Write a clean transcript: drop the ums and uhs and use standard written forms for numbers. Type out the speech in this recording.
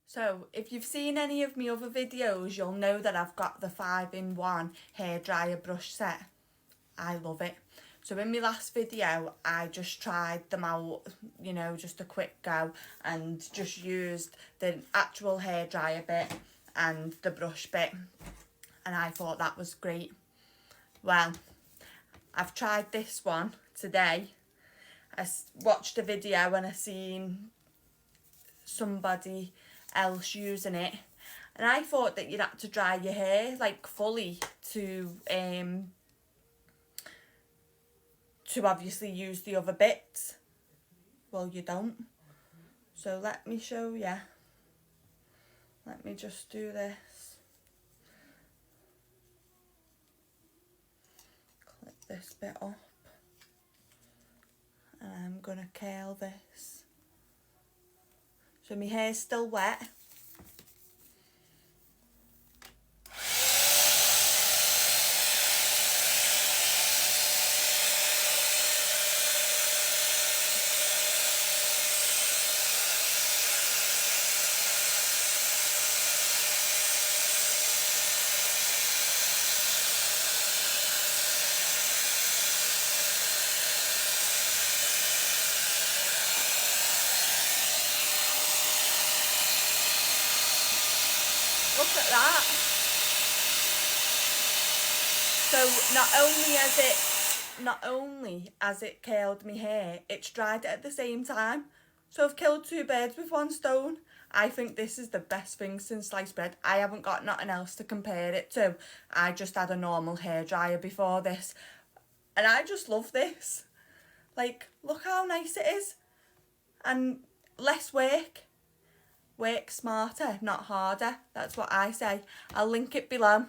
So if you've seen any of my other videos, you'll know that I've got the 5-in-1 hairdryer brush set. I love it. So in my last video, I just tried them out, you know, just a quick go, and just used the actual hairdryer bit and the brush bit, and I thought that was great. Well, I've tried this one today. I watched a video and I seen somebody else using it, and I thought that you'd have to dry your hair like fully to obviously use the other bits. Well, you don't. So let me show you. Let me just do this. Clip this bit up, and I'm gonna curl this. So my hair's still wet. Look at that. So not only has it curled my hair, it's dried it at the same time. So I've killed two birds with one stone. I think this is the best thing since sliced bread. I haven't got nothing else to compare it to. I just had a normal hairdryer before this, and I just love this. Like, look how nice it is. And less work. Work smarter, not harder. That's what I say. I'll link it below.